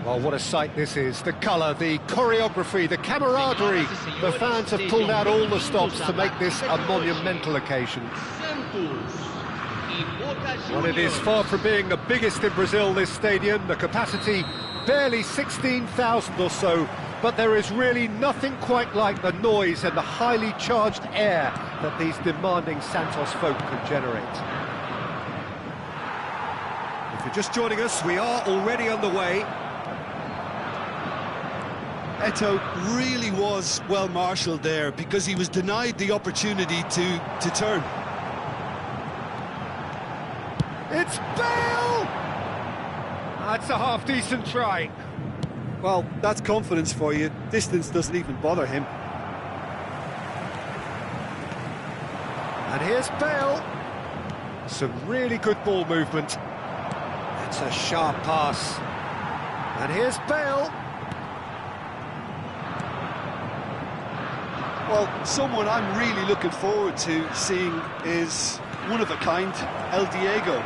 Well, what a sight this is. The colour, the choreography, the camaraderie. The fans have pulled out all the stops to make this a monumental occasion. Well, it is far from being the biggest in Brazil, this stadium. The capacity, barely 16,000 or so. But there is really nothing quite like the noise and the highly charged air that these demanding Santos folk can generate. If you're just joining us, we are already underway. Eto'o really was well marshalled there because he was denied the opportunity to turn. It's Bale! That's a half-decent try. Well, that's confidence for you. Distance doesn't even bother him. And here's Bale. Some really good ball movement. It's a sharp pass. And here's Bale. Well, someone I'm really looking forward to seeing is one of a kind, El Diego.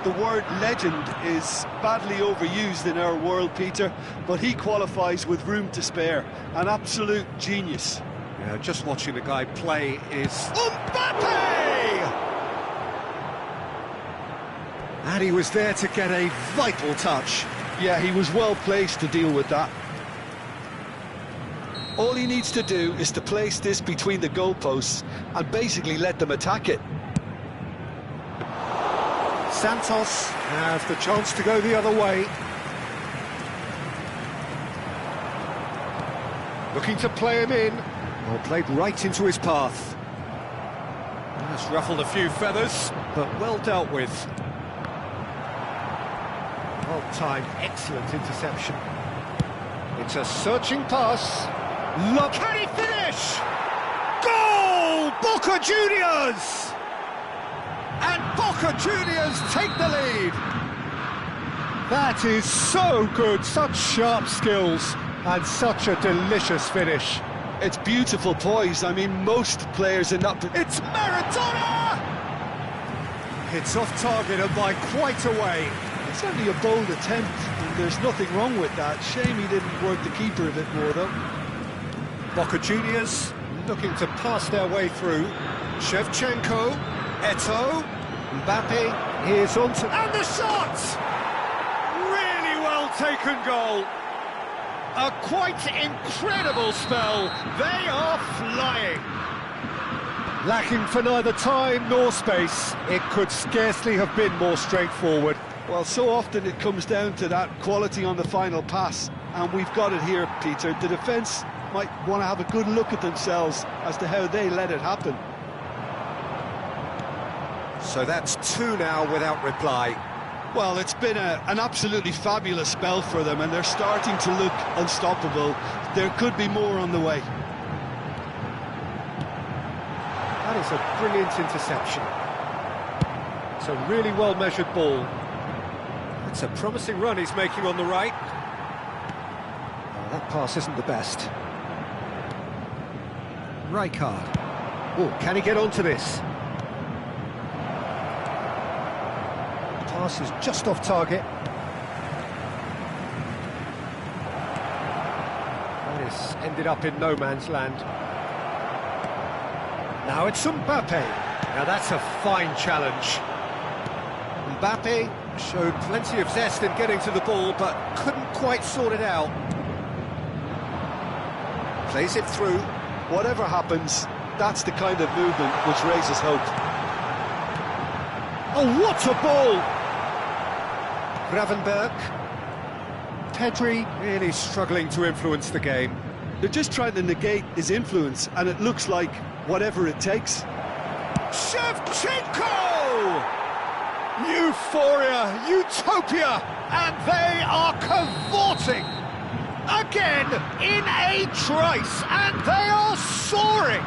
The word legend is badly overused in our world, Peter, but he qualifies with room to spare. An absolute genius. Yeah, just watching the guy play is Mbappe! And he was there to get a vital touch. Yeah, he was well placed to deal with that. All he needs to do is to place this between the goalposts and basically let them attack it. Santos has the chance to go the other way. Looking to play him in. Well, played right into his path. That's ruffled a few feathers, but well dealt with. Well-timed, excellent interception. It's a searching pass. Look, can he finish? Goal! Boca Juniors! And Boca Juniors take the lead. That is so good, such sharp skills, and such a delicious finish. It's beautiful poise. I mean, most players in that... It's Maradona! It's off target and by quite a way. It's only a bold attempt, and there's nothing wrong with that. Shame he didn't work the keeper a bit more, though. Boca Juniors looking to pass their way through. Shevchenko, Eto'o, Mbappe, here's on to... And the shot! Really well taken goal. A quite incredible spell. They are flying. Lacking for neither time nor space. It could scarcely have been more straightforward. Well, so often it comes down to that quality on the final pass, and we've got it here, Peter. The defence might want to have a good look at themselves as to how they let it happen. So that's two now without reply. Well, it's been an absolutely fabulous spell for them, and they're starting to look unstoppable. There could be more on the way. That is a brilliant interception. It's a really well-measured ball. It's a promising run he's making on the right. Oh, that pass isn't the best. Rijkaard. Oh, can he get onto this? Pass is just off target. That is ended up in no man's land. Now it's Mbappe. Now that's a fine challenge. Mbappe showed plenty of zest in getting to the ball, but couldn't quite sort it out. Plays it through. Whatever happens, that's the kind of movement which raises hope. Oh, what a ball! Gravenberg. Pedri really struggling to influence the game. They're just trying to negate his influence, and it looks like whatever it takes. Shevchenko! Euphoria, utopia, and they are cavorting again in a trice, and they are soaring.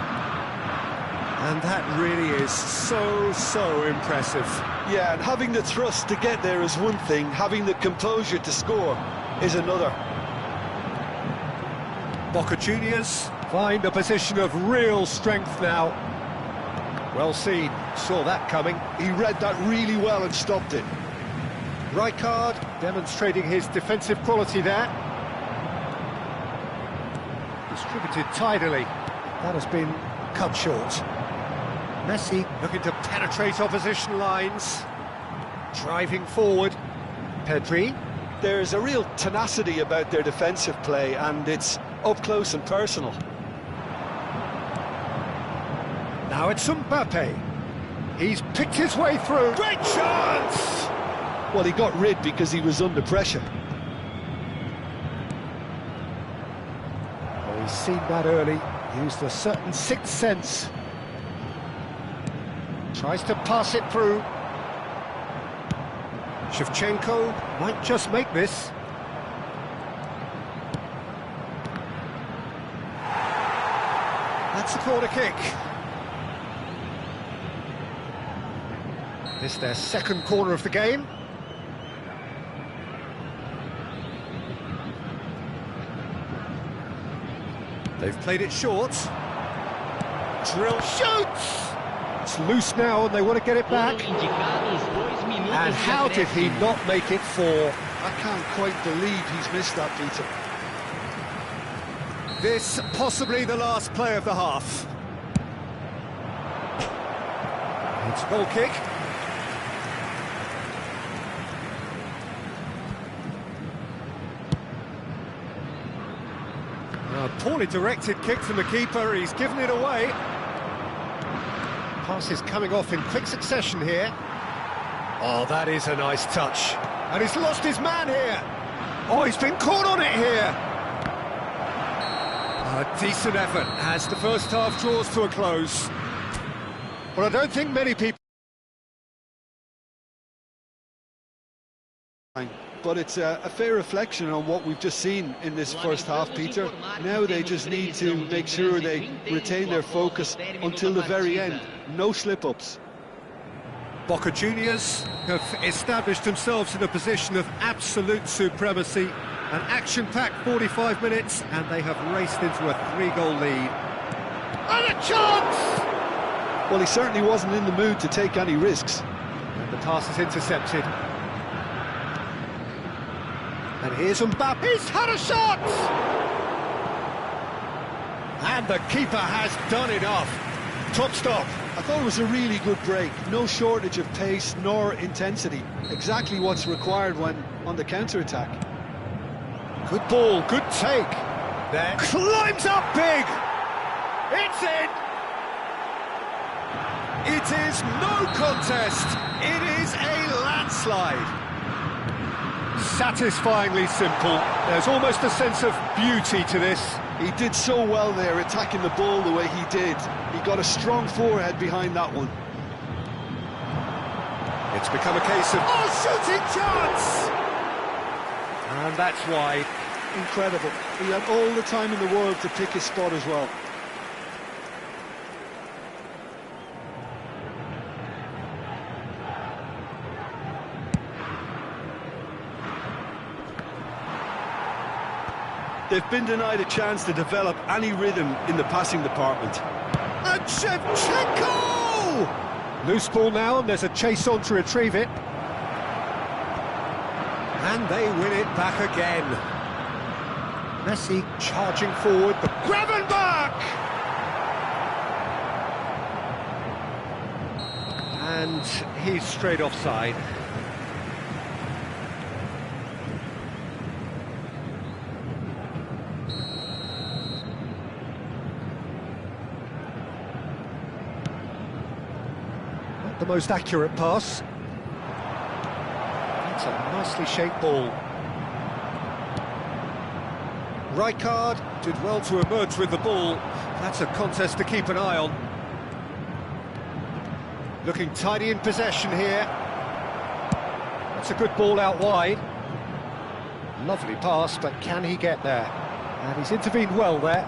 And that really is so impressive. Yeah, and having the thrust to get there is one thing, having the composure to score is another. Boca Juniors find a position of real strength now. Well seen, saw that coming. He read that really well and stopped it. Rijkaard Demonstrating his defensive quality there. Distributed tidily. That has been cut short. Messi looking to penetrate opposition lines. Driving forward. Pedri. There's a real tenacity about their defensive play, and it's up close and personal. Now it's Mbappe. He's picked his way through. Great chance! Well, he got rid because he was under pressure. Oh, he's seen that early. Used a certain sixth sense. Tries to pass it through. Shevchenko might just make this. That's a corner kick. This their second corner of the game. They've played it short. Drill shoots! It's loose now and they want to get it back. And how did he not make it four? I can't quite believe he's missed that, Peter. This possibly the last play of the half. It's a goal kick. A poorly directed kick from the keeper, he's given it away. Passes coming off in quick succession here. Oh, that is a nice touch. And he's lost his man here. Oh, he's been caught on it here. A decent effort as the first half draws to a close. But I don't think many people... But it's a fair reflection on what we've just seen in this first half, Peter. Now they just need to make sure they retain their focus until the very end. No slip-ups. Boca Juniors have established themselves in a position of absolute supremacy. An action-packed 45 minutes, and they have raced into a 3-goal lead. And a chance! Well, he certainly wasn't in the mood to take any risks. And the pass is intercepted. And here's Mbappe, he's had a shot! And the keeper has done enough. Top stop. I thought it was a really good break. No shortage of pace nor intensity. Exactly what's required when on the counter-attack. Good ball, good take. Then climbs up big. It's in. It is no contest. It is a landslide. Satisfyingly simple. There's almost a sense of beauty to this. He did so well there, attacking the ball the way he did. He got a strong forehead behind that one. It's become a case of... Oh, shooting chance! And that's wide. Incredible. He had all the time in the world to pick his spot as well. They've been denied a chance to develop any rhythm in the passing department. And Shevchenko! Loose ball now, and there's a chase on to retrieve it. And they win it back again. Messi charging forward, the Gravenberch! And he's straight offside. The most accurate pass. That's a nicely shaped ball. Rijkaard did well to emerge with the ball. That's a contest to keep an eye on. Looking tidy in possession here. That's a good ball out wide. Lovely pass, but can he get there? And he's intervened well there.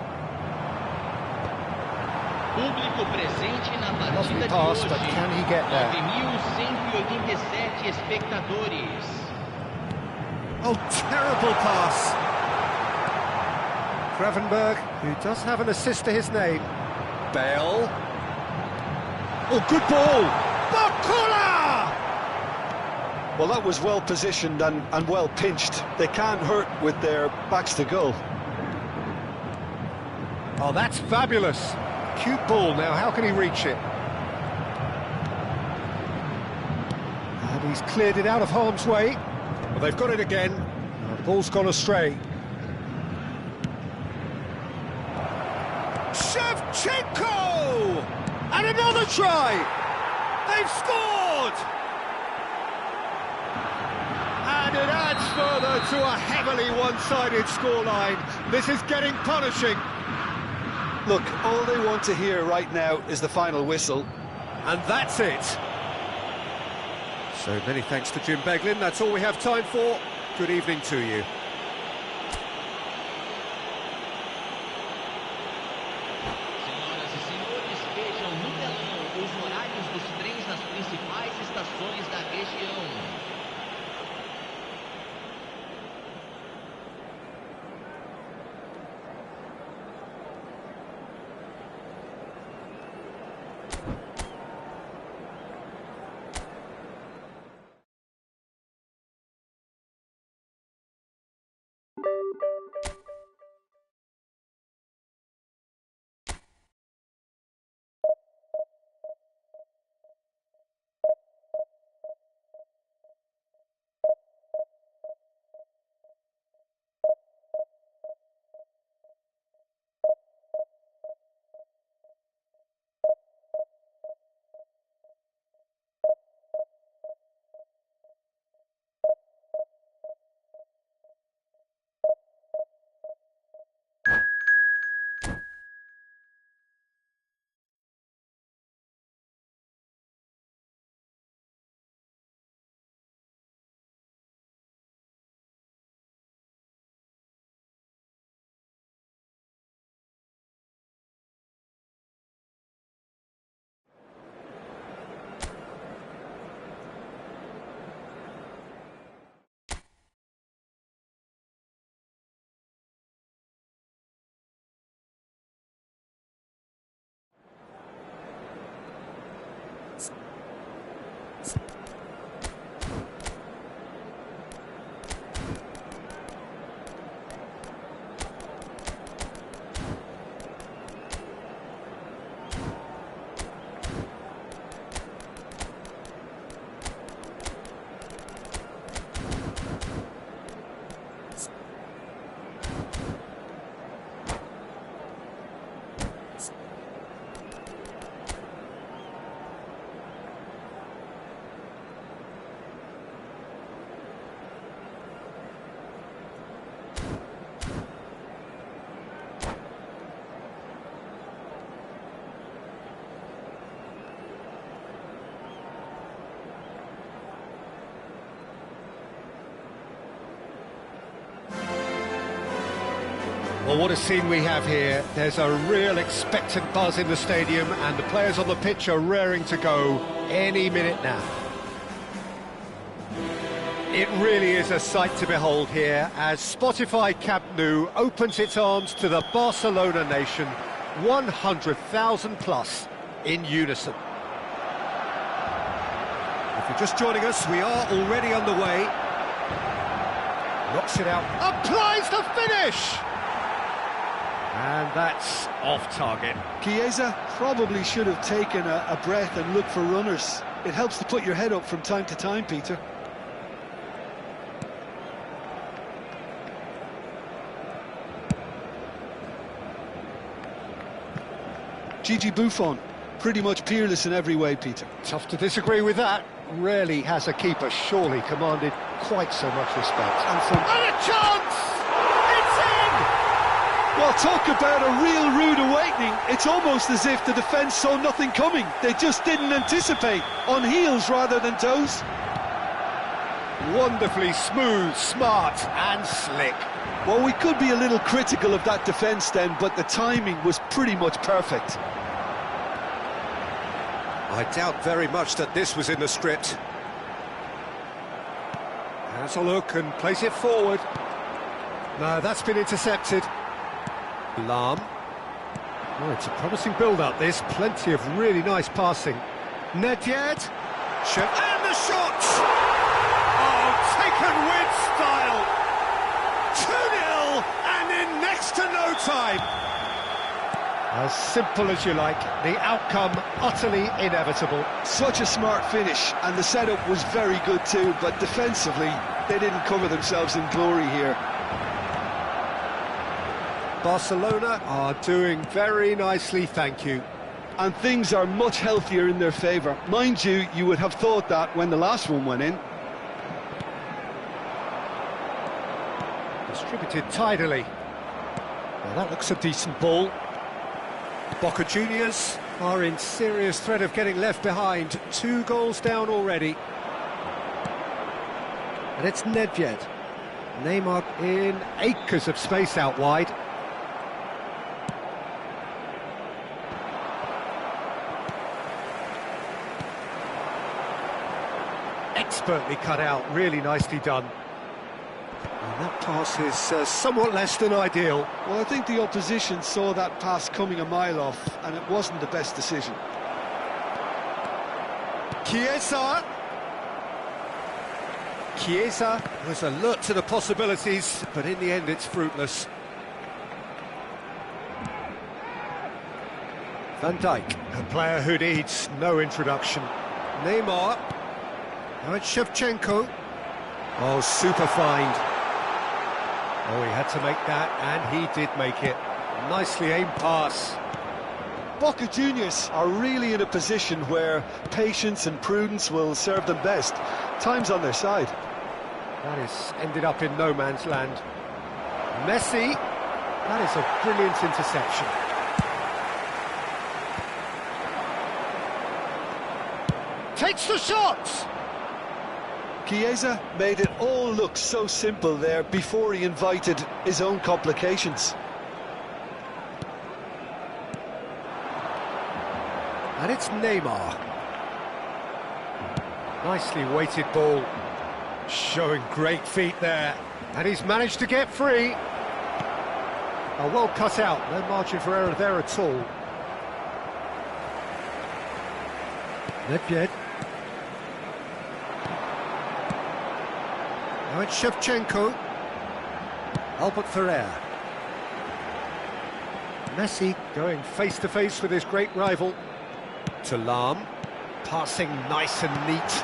Público presente na Lovely partida de pass, but hoje. can he get there? 9.187 espectadores. Oh, terrible pass. Gravenberch, who does have an assist to his name. Bale. Oh, good ball. Bakula! Well, that was well positioned and well pinched. They can't hurt with their backs to goal. Oh, that's fabulous. Cute ball now, how can he reach it? And he's cleared it out of harm's way. Well, they've got it again. The ball's gone astray. Shevchenko! And another try! They've scored! And it adds further to a heavily one-sided scoreline. This is getting punishing. Look, all they want to hear right now is the final whistle. And that's it. So many thanks to Jim Beglin. That's all we have time for. Good evening to you. Senhoras e senhores, vejam no telão os horários dos trens nas principais estações da região. Well, what a scene we have here. There's a real expectant buzz in the stadium and the players on the pitch are raring to go any minute now. It really is a sight to behold here as Spotify Camp Nou opens its arms to the Barcelona nation, 100,000 plus in unison. If you're just joining us, we are already underway. Knocks it out, applies the finish! And that's off target. Chiesa probably should have taken a breath and looked for runners. It helps to put your head up from time to time, Peter. Gigi Buffon, pretty much peerless in every way, Peter. Tough to disagree with that. Rarely has a keeper surely commanded quite so much respect. And a chance! It's in! Well, talk about a real rude awakening. It's almost as if the defence saw nothing coming. They just didn't anticipate. On heels rather than toes. Wonderfully smooth, smart and slick. Well, we could be a little critical of that defence then, but the timing was pretty much perfect. I doubt very much that this was in the script. Has a look and plays it forward. No, that's been intercepted. Lahm. Oh, it's a promising build-up, this. Plenty of really nice passing. Nedved. And the shot! taken with style. 2-0 and in next to no time. As simple as you like, the outcome utterly inevitable. Such a smart finish, and the setup was very good too, but defensively, they didn't cover themselves in glory here. Barcelona are doing very nicely, thank you. And things are much healthier in their favour. Mind you, you would have thought that when the last one went in. Distributed tidily. Well, that looks a decent ball. Boca Juniors are in serious threat of getting left behind. 2 goals down already. And it's Nedved. Neymar in acres of space out wide. Expertly cut out, really nicely done. And that pass is somewhat less than ideal. Well, I think the opposition saw that pass coming a mile off, and it wasn't the best decision. Chiesa was alert to the possibilities, but in the end it's fruitless. Van Dijk, a player who needs no introduction. Neymar. Now it's Shevchenko. Oh, super find. Oh, he had to make that, and he did make it. Nicely aimed pass. Boca Juniors are really in a position where patience and prudence will serve them best. Time's on their side. That is ended up in no man's land. Messi. That is a brilliant interception. Takes the shot! Chiesa made it all look so simple there before he invited his own complications. And it's Neymar. Nicely weighted ball. Showing great feet there. And he's managed to get free. Oh, well cut out. No margin for error there at all. Nedved. Now it's Shevchenko. Albert Ferrer. Messi going face-to-face with his great rival. To Lahm. Passing nice and neat.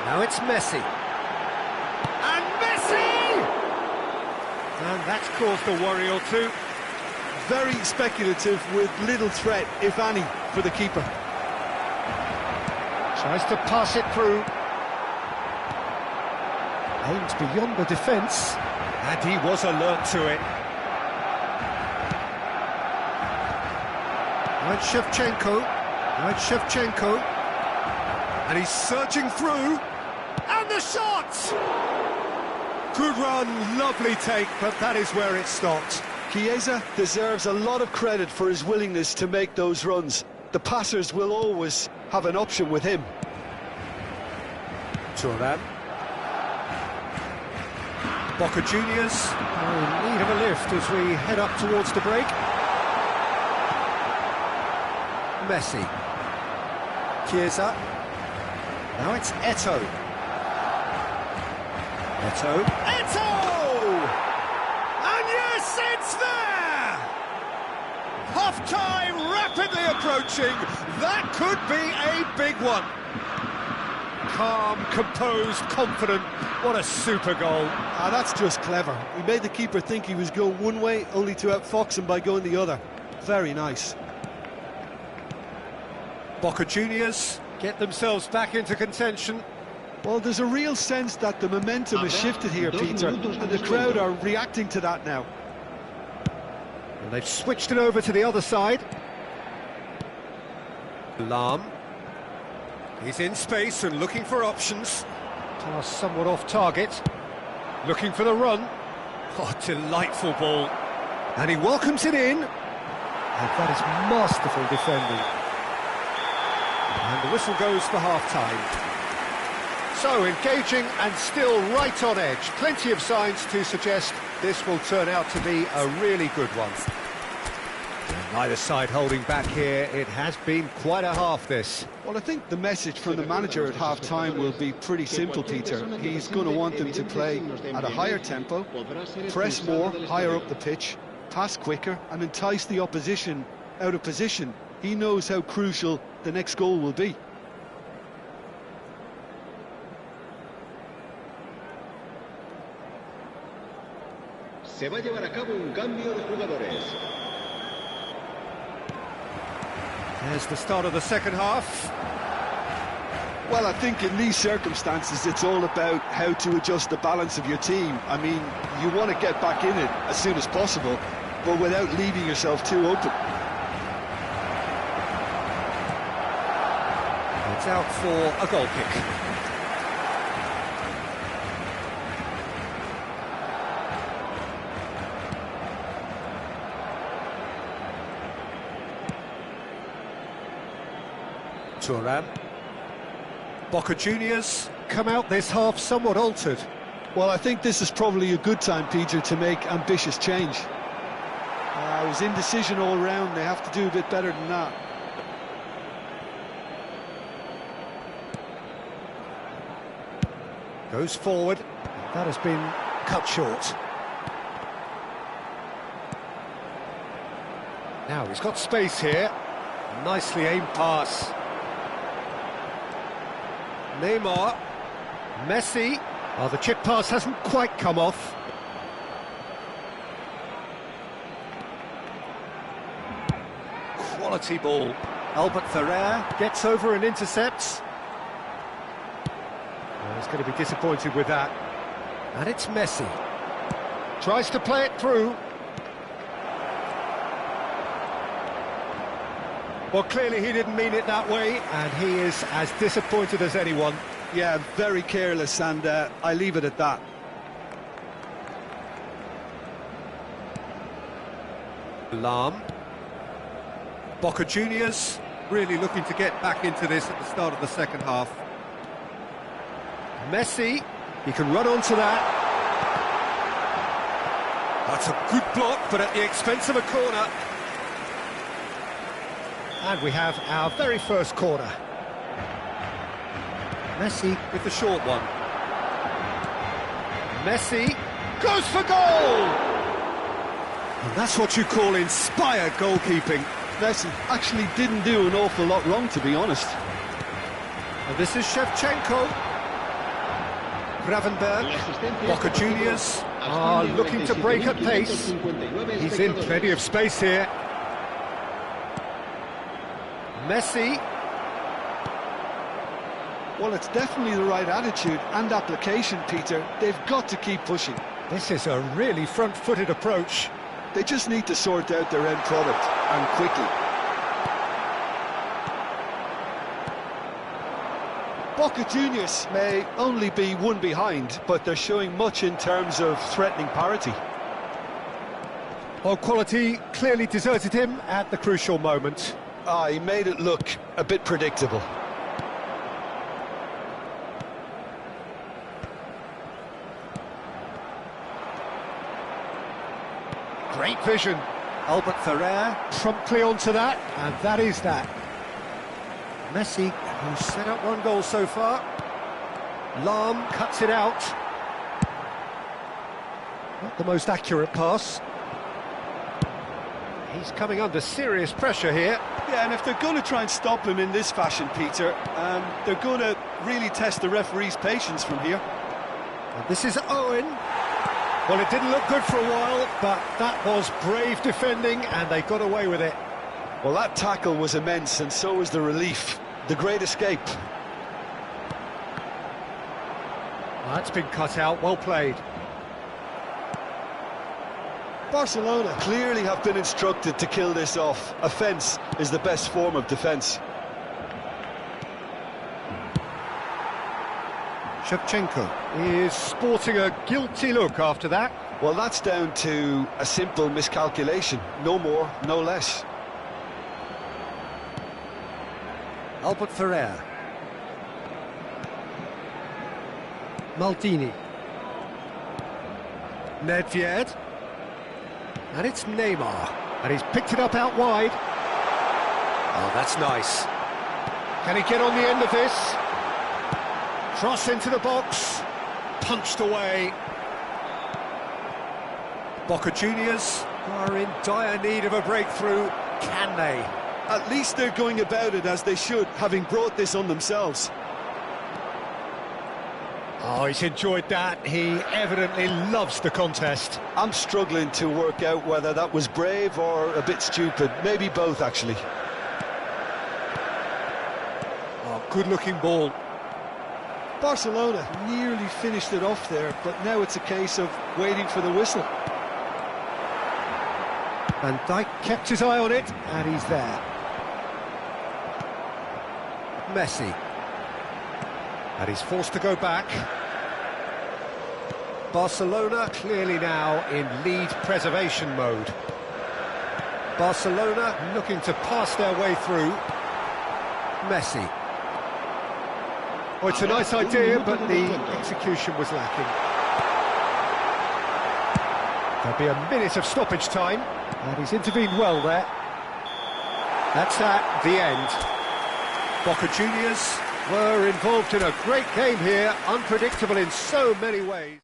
Now it's Messi. And Messi! And that's caused a worry or two. Very speculative with little threat, if any, for the keeper. Tries to pass it through. Aimed beyond the defence, and he was alert to it. Now it's Shevchenko. Now it's Shevchenko. And he's surging through. And the shot! Good run, lovely take, but that is where it stopped. Chiesa deserves a lot of credit for his willingness to make those runs. The passers will always have an option with him. Thuram. Boca Juniors are in need of a lift as we head up towards the break. Messi. Chiesa. Now it's Eto'o. Eto'o! And yes, it's there! Half-time rapidly approaching. That could be a big one. Calm, composed, confident. What a super goal. Ah, that's just clever. He made the keeper think he was going one way, only to outfox him by going the other. Very nice. Boca Juniors get themselves back into contention. Well, there's a real sense that the momentum has shifted here, Peter, and the crowd are reacting to that now. And they've switched it over to the other side. Lahm. He's in space and looking for options. Pass somewhat off target. Looking for the run. Oh, delightful ball. And he welcomes it in. And that is masterful defending. And the whistle goes for half-time. So, engaging and still right on edge. Plenty of signs to suggest this will turn out to be a really good one. Neither side holding back here. It has been quite a half, this. Well, I think the message from the manager at half-time will be pretty simple, Peter. He's going to want them to play at a higher tempo, press more, higher up the pitch, pass quicker, and entice the opposition out of position. He knows how crucial the next goal will be. Se va a llevar a cabo un cambio de jugadores. There's the start of the second half. Well, I think in these circumstances, it's all about how to adjust the balance of your team. I mean, you want to get back in it as soon as possible, but without leaving yourself too open. It's out for a goal kick. Turan. Boca Juniors come out this half somewhat altered. Well, I think this is probably a good time, Peter, to make ambitious change. It was indecision all round. They have to do a bit better than that. Goes forward. That has been cut short. Now he's got space here. Nicely aimed pass. Neymar, Messi. Oh, the chip pass hasn't quite come off. Quality ball. Albert Ferrer gets over and intercepts. Oh, he's going to be disappointed with that. And it's Messi. Tries to play it through. Well, clearly he didn't mean it that way, and he is as disappointed as anyone. Yeah, very careless, and I leave it at that. Lam. Boca Juniors really looking to get back into this at the start of the second half. Messi, he can run onto that. That's a good block, but at the expense of a corner. And we have our very first corner. Messi with the short one. Messi goes for goal! And that's what you call inspired goalkeeping. Messi actually didn't do an awful lot wrong, to be honest. And this is Shevchenko. Gravenberg. Boca Juniors are looking to break at pace. He's in plenty of space here. Messi. Well, it's definitely the right attitude and application, Peter. They've got to keep pushing. This is a really front-footed approach. They just need to sort out their end product, and quickly. Boca Juniors may only be one behind, but they're showing much in terms of threatening parity. Well, quality clearly deserted him at the crucial moment. He made it look a bit predictable. Great vision. Albert Ferrer promptly onto that, and that is that. Messi, who's set up one goal so far. Lam cuts it out. Not the most accurate pass. He's coming under serious pressure here. Yeah, and if they're going to try and stop him in this fashion, Peter, they're going to really test the referee's patience from here. And this is Owen. Well, it didn't look good for a while, but that was brave defending, and they got away with it. Well, that tackle was immense, and so was the relief. The great escape. That's been cut out, well played. Barcelona clearly have been instructed to kill this off. Offence is the best form of defence. Shevchenko is sporting a guilty look after that. Well, that's down to a simple miscalculation. No more, no less. Albert Ferrer. Maldini. Nedved. And it's Neymar. And he's picked it up out wide. Oh, that's nice. Can he get on the end of this? Cross into the box. Punched away. Boca Juniors are in dire need of a breakthrough. Can they? At least they're going about it as they should, having brought this on themselves. Oh, he's enjoyed that. He evidently loves the contest. I'm struggling to work out whether that was brave or a bit stupid. Maybe both, actually. Oh, good-looking ball. Barcelona nearly finished it off there, but now it's a case of waiting for the whistle. Van Dijk kept his eye on it, and he's there. Messi. And he's forced to go back. Barcelona clearly now in lead preservation mode. Barcelona looking to pass their way through. Messi. Oh, it's a nice idea, but the execution was lacking. There'll be a minute of stoppage time, and he's intervened well there. That's that, the end. Boca Juniors were involved in a great game here, unpredictable in so many ways.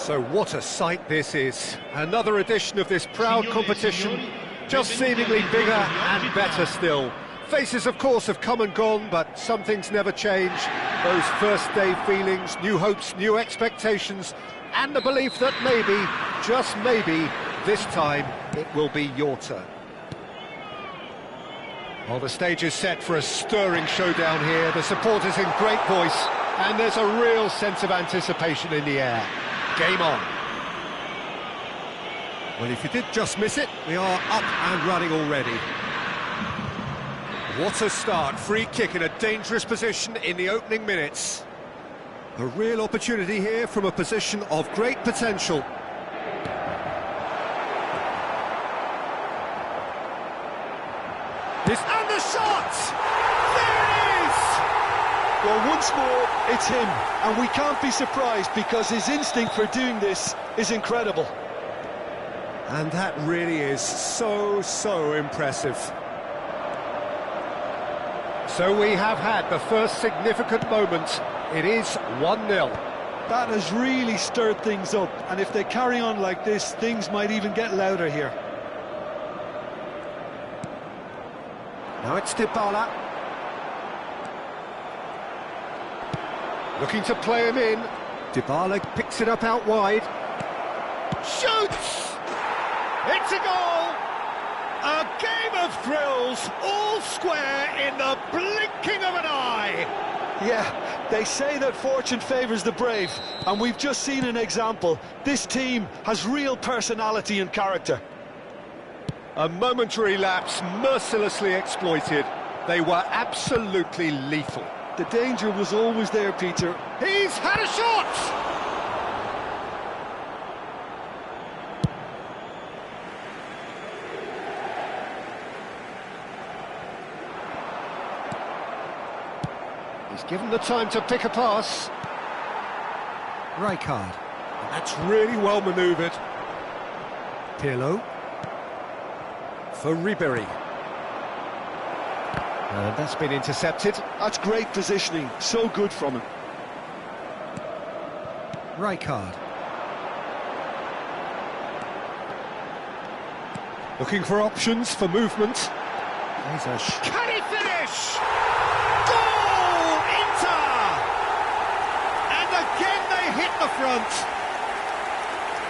So what a sight this is. Another edition of this proud competition, just seemingly bigger and better still. Faces, of course, have come and gone, but some things never change. Those first day feelings, new hopes, new expectations, and the belief that maybe, just maybe, this time it will be your turn. Well, the stage is set for a stirring showdown here. The supporters in great voice, and there's a real sense of anticipation in the air. Game on. Well, if you did just miss it, we are up and running already. What a start. Free kick in a dangerous position in the opening minutes. A real opportunity here from a position of great potential. And the shot! There it is! Well, once more, it's him, and we can't be surprised because his instinct for doing this is incredible. And that really is so impressive. So we have had the first significant moment. It is 1-0. That has really stirred things up, and if they carry on like this, things might even get louder here. Now it's Dybala. Looking to play him in. Dybala picks it up out wide. Shoots! It's a goal! A game of thrills, all square in the blinking of an eye! Yeah, they say that fortune favours the brave, and we've just seen an example. This team has real personality and character. A momentary lapse, mercilessly exploited. They were absolutely lethal. The danger was always there, Peter. He's had a shot! given the time to pick a pass. Rijkaard. That's really well manoeuvred. Pirlo. For Ribéry. And that's been intercepted. That's great positioning, so good from him. Rijkaard. Looking for options for movement. Can he finish? Goal! Inter! And again they hit the front.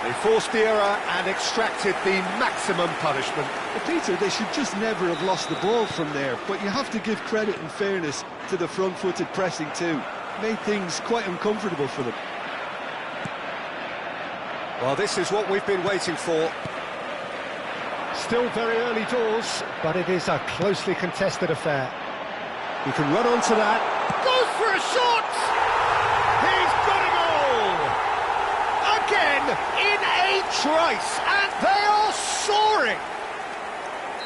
They forced the error and extracted the maximum punishment. Well, Peter, they should just never have lost the ball from there, but you have to give credit and fairness to the front-footed pressing too. Made things quite uncomfortable for them. Well, this is what we've been waiting for. Still very early doors, but it is a closely contested affair. You can run onto that. Goes for a shot! He's got a goal! Again, in a trice, and they are soaring!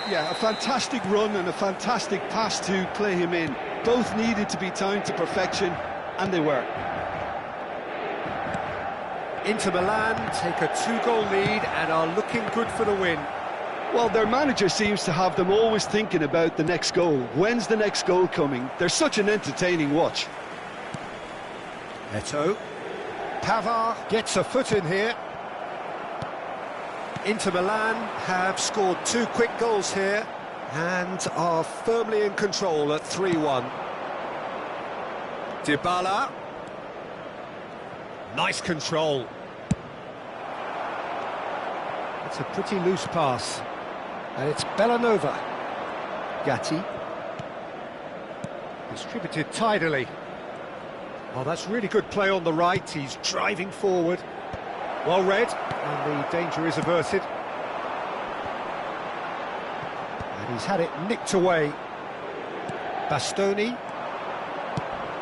Yeah, a fantastic run and a fantastic pass to play him in. Both needed to be timed to perfection, and they were. Inter Milan take a 2-goal lead and are looking good for the win. Well, their manager seems to have them always thinking about the next goal. When's the next goal coming? They're such an entertaining watch. Eto'o. Pavard gets a foot in here. Inter Milan have scored 2 quick goals here and are firmly in control at 3-1. Dybala. Nice control. It's a pretty loose pass. And it's Bellanova. Gatti. Distributed tidily. Oh, that's really good play on the right. He's driving forward. Well read, and the danger is averted. And he's had it nicked away. Bastoni.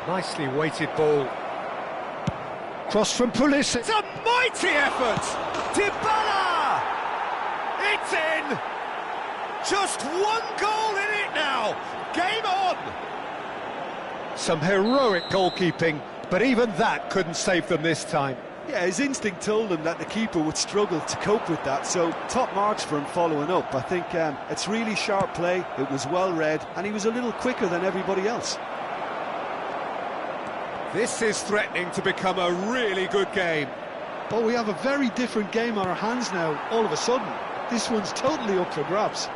Nicely weighted ball. Cross from Pulisic. It's a mighty effort! Dybala! It's in! Just 1 goal in it now! Game on! Some heroic goalkeeping, but even that couldn't save them this time. Yeah, his instinct told him that the keeper would struggle to cope with that, so top marks for him following up. I think it's really sharp play, it was well read, and he was a little quicker than everybody else. This is threatening to become a really good game. Oh, we have a very different game on our hands now, all of a sudden. This one's totally up for grabs.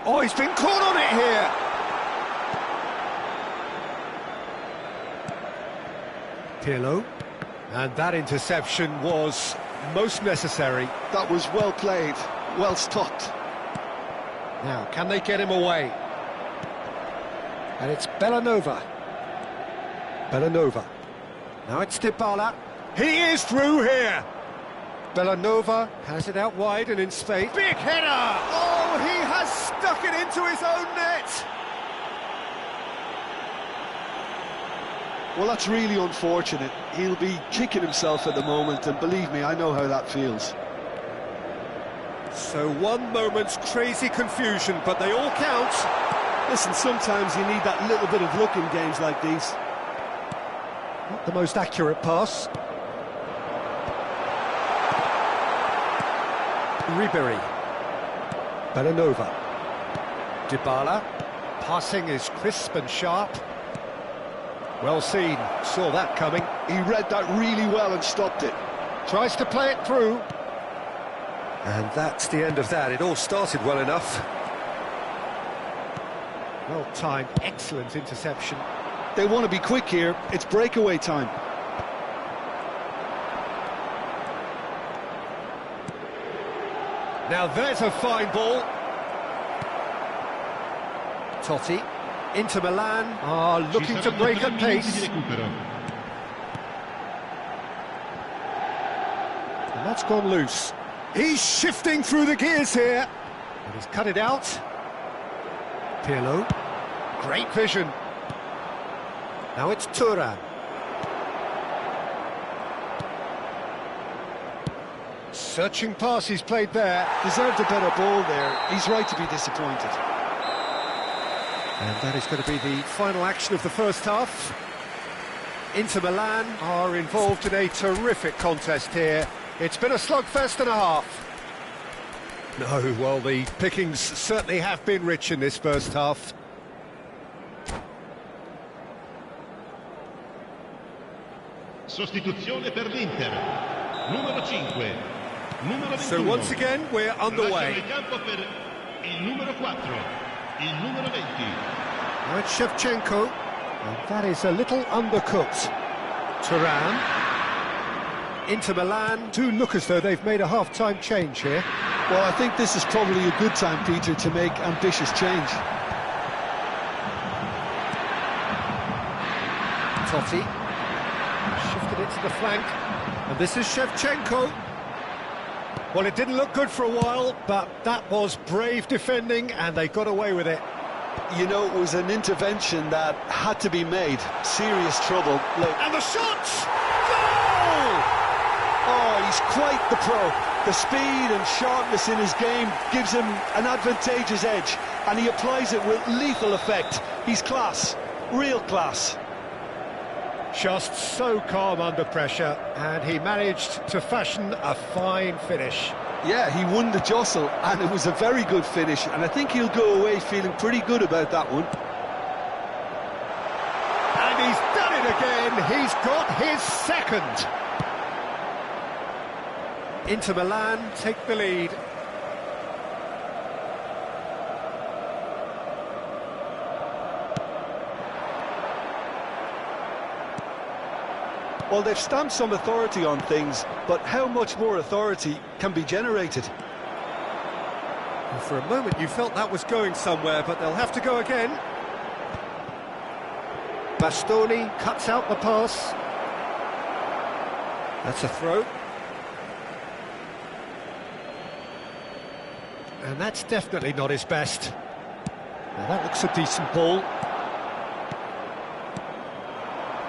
Oh, he's been caught on it here! Pirlo. And that interception was most necessary. That was well played, well stopped. Now, can they get him away? And it's Bellanova. Bellanova. Now it's Dybala. He is through here! Bellanova has it out wide and in space. Big header! Oh, he has stuck it into his own net! Well, that's really unfortunate. He'll be kicking himself at the moment, and believe me, I know how that feels. So 1 moment's crazy confusion, but they all count. Listen, sometimes you need that little bit of luck in games like these. Not the most accurate pass. Ribéry. Bellanova. Dybala. Passing is crisp and sharp. Well seen, saw that coming. He read that really well and stopped it. Tries to play it through. And that's the end of that. It all started well enough. Well timed, excellent interception. They want to be quick here, it's breakaway time. Now there's a fine ball. Totti. Inter Milan are looking to break at pace. And that's gone loose. He's shifting through the gears here. And he's cut it out. Pirlo. Great vision. Now it's Thuram. Searching pass he's played there. Deserved a better ball there. He's right to be disappointed. And that is going to be the final action of the first half. Inter Milan are involved in a terrific contest here. It's been a slugfest and a half. No, well, the pickings certainly have been rich in this first half. Sostituzione per l'Inter. Numero 5. Numero 21. So once again, we're underway. Lasciano il campo per il numero 4. Il numero 20. Right, Shevchenko. And that is a little undercooked. Thuram. Inter Milan do look as though they've made a half-time change here. Well, I think this is probably a good time, Peter, to make ambitious change. Totti. Shifted it to the flank. And this is Shevchenko. Well, it didn't look good for a while, but that was brave defending, and they got away with it. You know, it was an intervention that had to be made. Serious trouble. Look. And the shots! Goal! Oh, he's quite the pro. The speed and sharpness in his game gives him an advantageous edge, and he applies it with lethal effect. He's class, real class. Just so calm under pressure, and he managed to fashion a fine finish. Yeah, he won the jostle, and it was a very good finish, and I think he'll go away feeling pretty good about that one. And he's done it again, he's got his second. Inter Milan take the lead. Well, they've stamped some authority on things, but how much more authority can be generated? And for a moment you felt that was going somewhere, but they'll have to go again. Bastoni cuts out the pass. That's a throw. And that's definitely not his best. Now that looks a decent ball.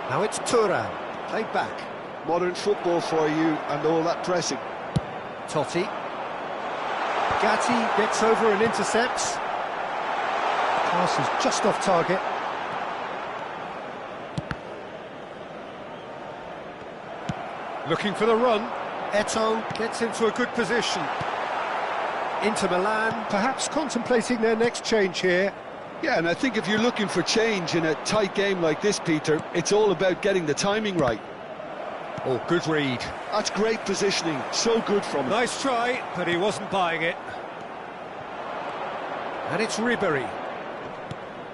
Now it's Thuram. Played back. Modern football for you and all that pressing. Totti. Gatti gets over and intercepts. Pass is just off target. Looking for the run. Eto'o gets into a good position. Inter Milan perhaps contemplating their next change here. Yeah, and I think if you're looking for change in a tight game like this, Peter, it's all about getting the timing right. Oh, good read. That's great positioning, so good from him. Nice try, but he wasn't buying it. And it's Ribery.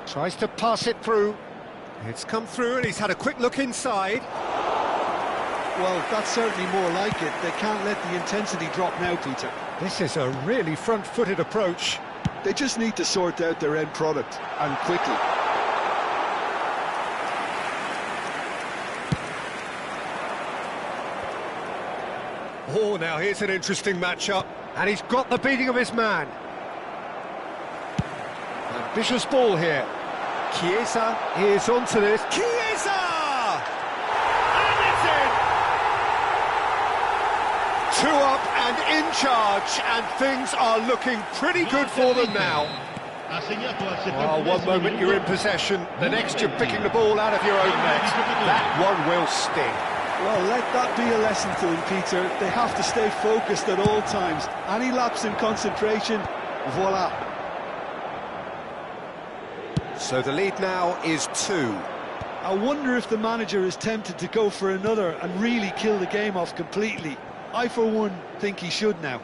Tries to pass it through. It's come through and he's had a quick look inside. Well, that's certainly more like it. They can't let the intensity drop now, Peter. This is a really front-footed approach. They just need to sort out their end product, and quickly. Oh, now here's an interesting matchup. And he's got the beating of his man. Ambitious ball here. Chiesa is onto this. Chiesa! And it's in! 2 up and in charge, and things are looking pretty good for them now. Well, one moment you're in possession, the next you're picking the ball out of your own net. That one will sting. Well, let that be a lesson to them, Peter. They have to stay focused at all times. Any lapse in concentration, voila. So the lead now is 2. I wonder if the manager is tempted to go for another and really kill the game off completely. I, for one, think he should now.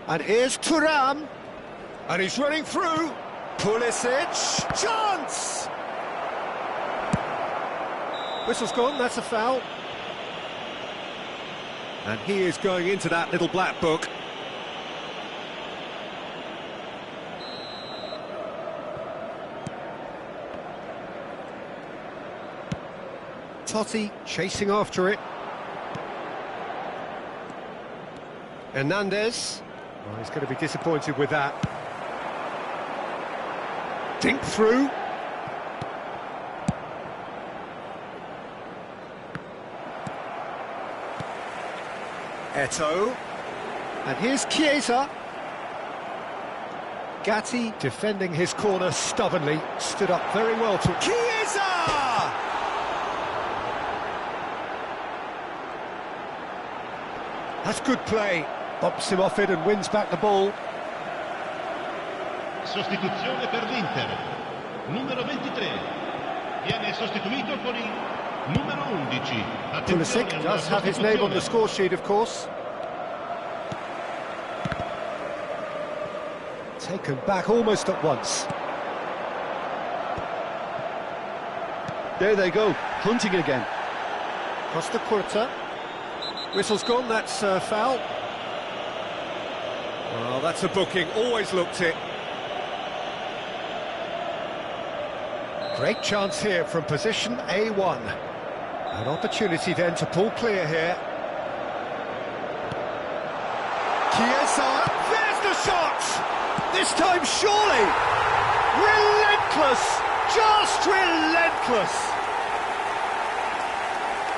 And here's Thuram. And he's running through. Pulisic. Chance! Whistle's gone, that's a foul. And he is going into that little black book. Totti chasing after it. Hernandez. Oh, he's going to be disappointed with that. Dink through. Eto'o. And here's Chiesa. Gatti, defending his corner stubbornly, stood up very well to... Chiesa! That's good play. Bumps him off it and wins back the ball. Sostituzione per l'Inter. Numero 23. Viene sostituito con il numero 11. Pulisic does have his name on the score sheet, of course. Taken back almost at once. There they go, hunting again. Costa Curta. Whistle's gone, that's foul. Well, that's a booking, always looked it. Great chance here from position A1. An opportunity then to pull clear here. Chiesa, there's the shot! This time surely! Relentless! Just relentless!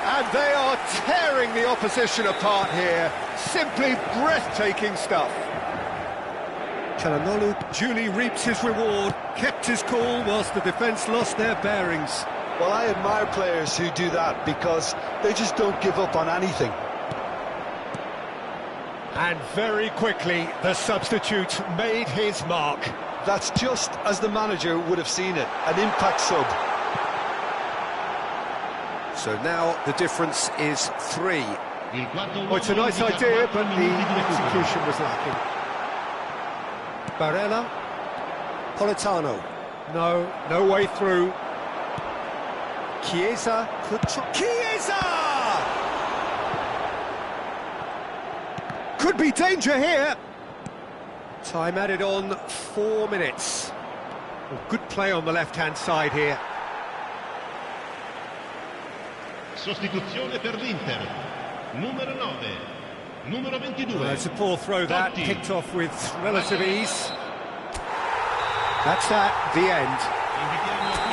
And they are tearing the opposition apart here. Simply breathtaking stuff. Çalhanoğlu duly reaps his reward, kept his cool whilst the defence lost their bearings. Well, I admire players who do that because they just don't give up on anything. And very quickly, the substitute made his mark. That's just as the manager would have seen it, an impact sub. So now the difference is 3. Oh, it's a nice idea, but the execution was lacking. Barella. Politano. No way through. Chiesa could try. Chiesa! Could be danger here. Time added on 4 minutes. Well, good play on the left-hand side here. Sostituzione per l'Inter. Numero 9. Numero 22. Well, it's a poor throw that, kicked off with relative ease. That's at the end.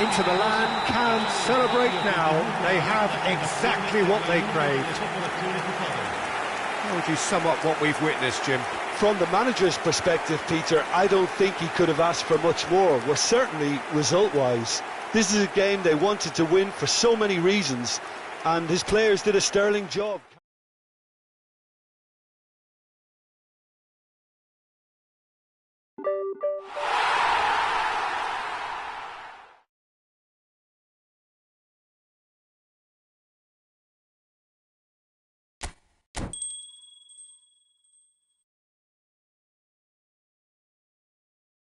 Inter Milan can celebrate now. They have exactly what they craved. How would you sum up what we've witnessed, Jim? From the manager's perspective, Peter, I don't think he could have asked for much more. Well, certainly result-wise. This is a game they wanted to win for so many reasons, and his players did a sterling job.